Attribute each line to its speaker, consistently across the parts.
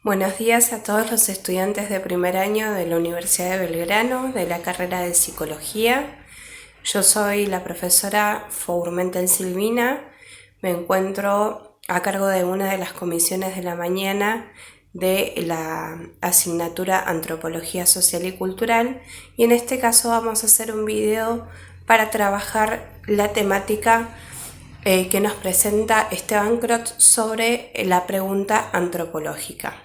Speaker 1: Buenos días a todos los estudiantes de primer año de la Universidad de Belgrano, de la carrera de Psicología. Yo soy la profesora Fourmentel Silvina, me encuentro a cargo de una de las comisiones de la mañana de la asignatura Antropología Social y Cultural, y en este caso vamos a hacer un video para trabajar la temática que nos presenta Esteban Crotz sobre la pregunta antropológica.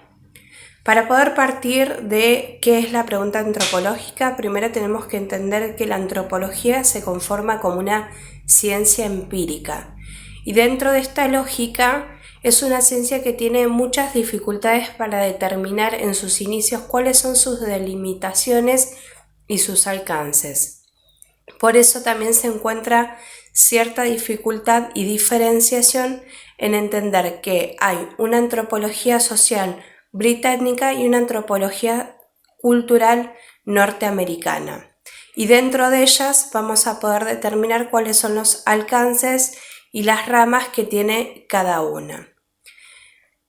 Speaker 1: Para poder partir de qué es la pregunta antropológica, primero tenemos que entender que la antropología se conforma como una ciencia empírica. Y dentro de esta lógica es una ciencia que tiene muchas dificultades para determinar en sus inicios cuáles son sus delimitaciones y sus alcances. Por eso también se encuentra cierta dificultad y diferenciación en entender que hay una antropología social británica y una antropología cultural norteamericana. Y dentro de ellas vamos a poder determinar cuáles son los alcances y las ramas que tiene cada una.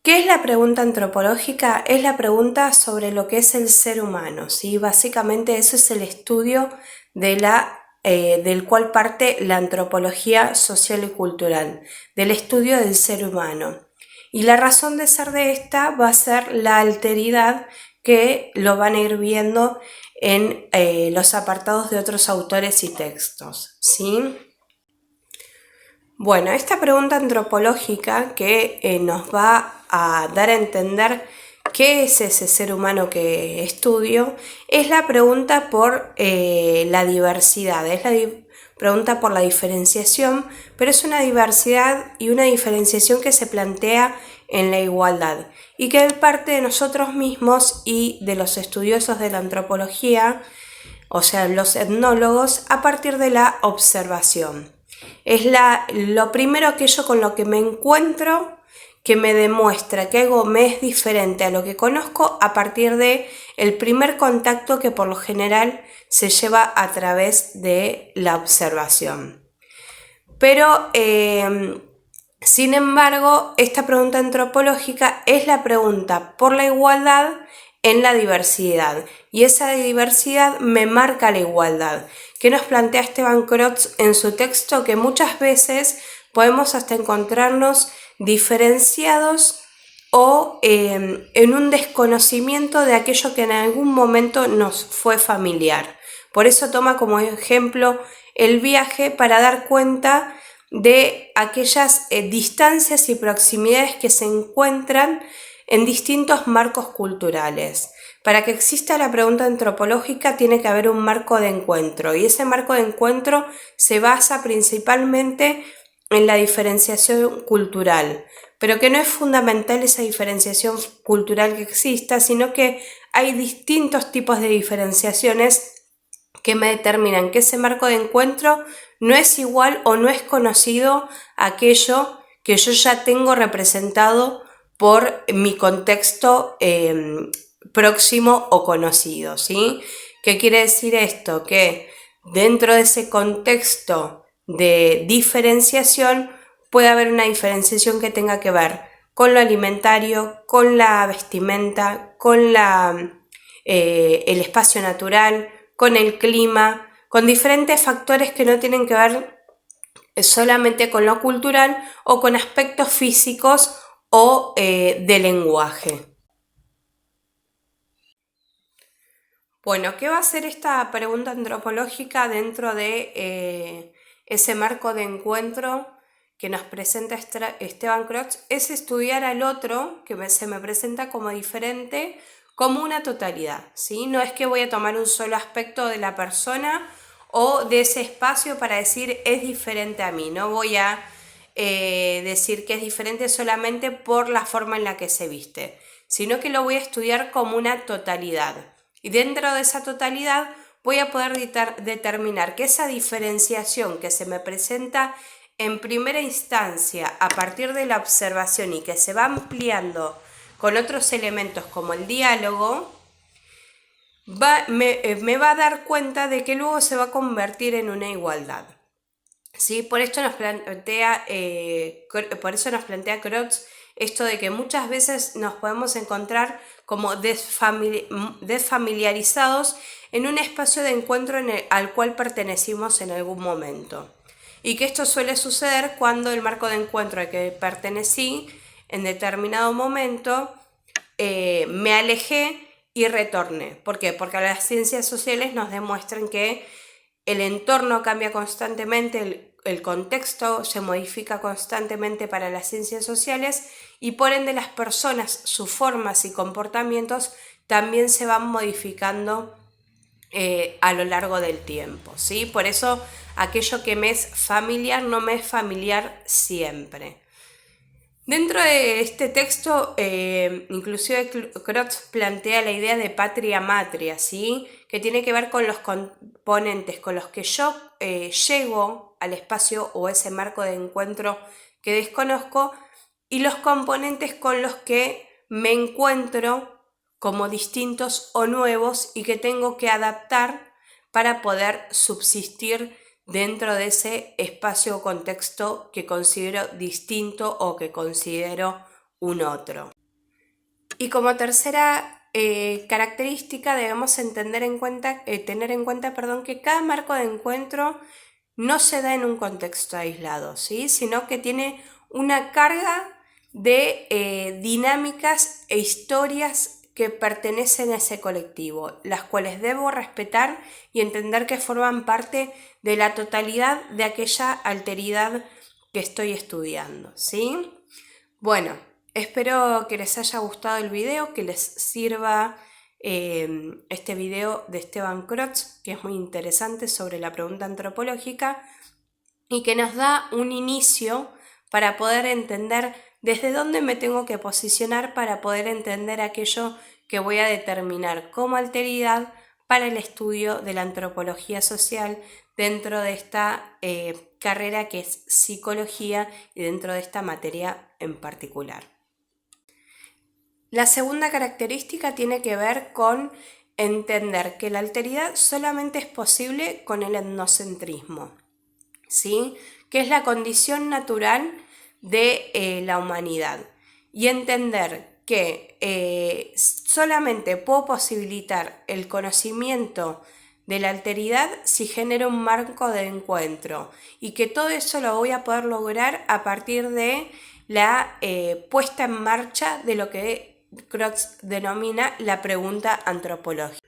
Speaker 1: ¿Qué es la pregunta antropológica? Es la pregunta sobre lo que es el ser humano, ¿sí? Básicamente eso es el estudio del cual parte la antropología social y cultural, del estudio del ser humano. Y la razón de ser de esta va a ser la alteridad que lo van a ir viendo en los apartados de otros autores y textos, ¿sí? Bueno, esta pregunta antropológica que nos va a dar a entender qué es ese ser humano que estudio es la pregunta por la diversidad, es la pregunta por la diferenciación, pero es una diversidad y una diferenciación que se plantea en la igualdad y que parte de nosotros mismos y de los estudiosos de la antropología, o sea, los etnólogos, a partir de la observación. Es lo primero aquello con lo que me encuentro que me demuestra que algo me es diferente a lo que conozco a partir de el primer contacto que por lo general se lleva a través de la observación. Pero, sin embargo, esta pregunta antropológica es la pregunta por la igualdad en la diversidad, y esa diversidad me marca la igualdad, que nos plantea Esteban Crotz en su texto, que muchas veces podemos hasta encontrarnos diferenciados o en un desconocimiento de aquello que en algún momento nos fue familiar. Por eso toma como ejemplo el viaje para dar cuenta de aquellas distancias y proximidades que se encuentran en distintos marcos culturales. Para que exista la pregunta antropológica tiene que haber un marco de encuentro, y ese marco de encuentro se basa principalmente en la diferenciación cultural, pero que no es fundamental esa diferenciación cultural que exista, sino que hay distintos tipos de diferenciaciones que me determinan que ese marco de encuentro no es igual o no es conocido a aquello que yo ya tengo representado por mi contexto próximo o conocido, ¿sí? ¿Qué quiere decir esto? Que dentro de ese contexto de diferenciación puede haber una diferenciación que tenga que ver con lo alimentario, con la vestimenta, con el espacio natural, con el clima, con diferentes factores que no tienen que ver solamente con lo cultural o con aspectos físicos o de lenguaje. Bueno, ¿qué va a hacer esta pregunta antropológica dentro de ese marco de encuentro que nos presenta Esteban Crotz? Es estudiar al otro, que se me presenta como diferente, como una totalidad, ¿sí? No es que voy a tomar un solo aspecto de la persona o de ese espacio para decir es diferente a mí. No voy a decir que es diferente solamente por la forma en la que se viste, sino que lo voy a estudiar como una totalidad. Y dentro de esa totalidad voy a poder determinar que esa diferenciación que se me presenta en primera instancia a partir de la observación y que se va ampliando con otros elementos como el diálogo, me va a dar cuenta de que luego se va a convertir en una igualdad. ¿Sí? Por eso nos plantea Crotz Esto de que muchas veces nos podemos encontrar como desfamiliarizados en un espacio de encuentro al cual pertenecimos en algún momento. Y que esto suele suceder cuando el marco de encuentro al que pertenecí en determinado momento me alejé y retorné. ¿Por qué? Porque las ciencias sociales nos demuestran que el entorno cambia constantemente, el contexto se modifica constantemente para las ciencias sociales y por ende las personas, sus formas y comportamientos también se van modificando a lo largo del tiempo, ¿sí? Por eso aquello que me es familiar no me es familiar siempre. Dentro de este texto, inclusive Crotz plantea la idea de patria-matria, ¿sí? Que tiene que ver con los componentes con los que yo llego al espacio o ese marco de encuentro que desconozco y los componentes con los que me encuentro como distintos o nuevos y que tengo que adaptar para poder subsistir dentro de ese espacio o contexto que considero distinto o que considero un otro. Y como tercera característica debemos tener en cuenta que cada marco de encuentro no se da en un contexto aislado, ¿sí? Sino que tiene una carga de dinámicas e historias que pertenecen a ese colectivo, las cuales debo respetar y entender que forman parte de la totalidad de aquella alteridad que estoy estudiando, ¿sí? Bueno, espero que les haya gustado el video, que les sirva este video de Esteban Crotz, que es muy interesante sobre la pregunta antropológica y que nos da un inicio para poder entender desde dónde me tengo que posicionar para poder entender aquello que voy a determinar como alteridad para el estudio de la antropología social dentro de esta carrera que es psicología y dentro de esta materia en particular. La segunda característica tiene que ver con entender que la alteridad solamente es posible con el etnocentrismo, ¿sí? Que es la condición natural de la humanidad, y entender que solamente puedo posibilitar el conocimiento de la alteridad si genero un marco de encuentro y que todo eso lo voy a poder lograr a partir de la puesta en marcha de lo que Crotz denomina la pregunta antropológica.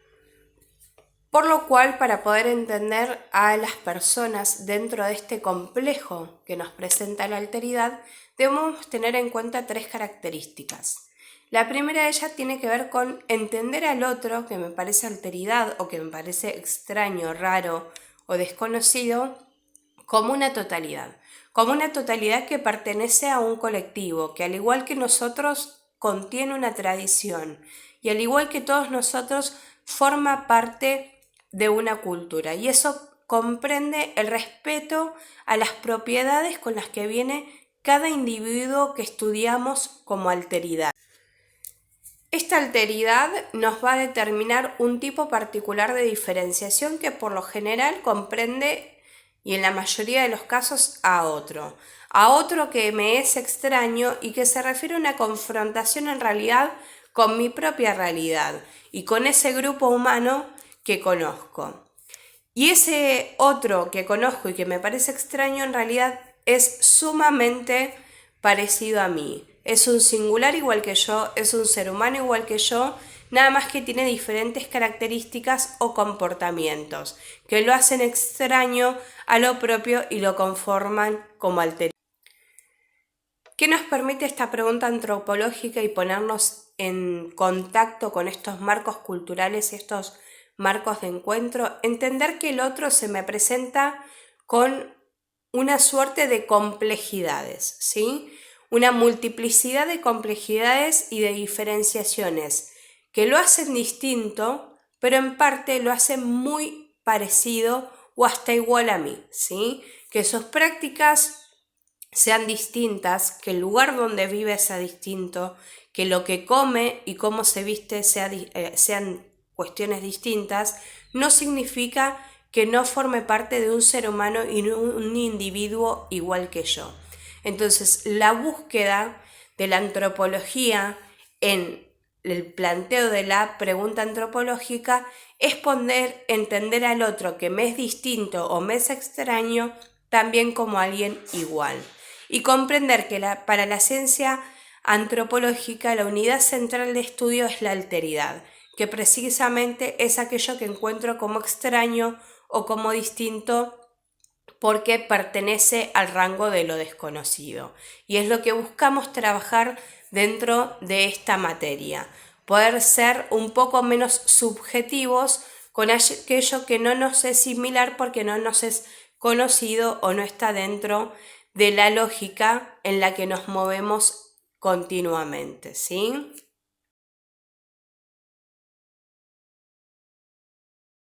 Speaker 1: Por lo cual, para poder entender a las personas dentro de este complejo que nos presenta la alteridad, debemos tener en cuenta tres características. La primera de ellas tiene que ver con entender al otro, que me parece alteridad o que me parece extraño, raro o desconocido, como una totalidad que pertenece a un colectivo, que al igual que nosotros contiene una tradición y al igual que todos nosotros forma parte de una cultura, y eso comprende el respeto a las propiedades con las que viene cada individuo que estudiamos como alteridad. Esta alteridad nos va a determinar un tipo particular de diferenciación que por lo general comprende, y en la mayoría de los casos, a otro que me es extraño y que se refiere a una confrontación en realidad con mi propia realidad y con ese grupo humano que conozco. Y ese otro que conozco y que me parece extraño en realidad es sumamente parecido a mí. Es un singular igual que yo, es un ser humano igual que yo, nada más que tiene diferentes características o comportamientos que lo hacen extraño a lo propio y lo conforman como alteridad. ¿Qué nos permite esta pregunta antropológica y ponernos en contacto con estos marcos culturales y estos marcos de encuentro? Entender que el otro se me presenta con una suerte de complejidades, ¿sí? Una multiplicidad de complejidades y de diferenciaciones que lo hacen distinto, pero en parte lo hacen muy parecido o hasta igual a mí, ¿sí? Que sus prácticas sean distintas, que el lugar donde vive sea distinto, que lo que come y cómo se viste sean cuestiones distintas, no significa que no forme parte de un ser humano y un individuo igual que yo. Entonces, la búsqueda de la antropología en el planteo de la pregunta antropológica es entender al otro que me es distinto o me es extraño también como alguien igual y comprender que para la ciencia antropológica la unidad central de estudio es la alteridad, que precisamente es aquello que encuentro como extraño o como distinto porque pertenece al rango de lo desconocido. Y es lo que buscamos trabajar dentro de esta materia, poder ser un poco menos subjetivos con aquello que no nos es similar porque no nos es conocido o no está dentro de la lógica en la que nos movemos continuamente, ¿sí?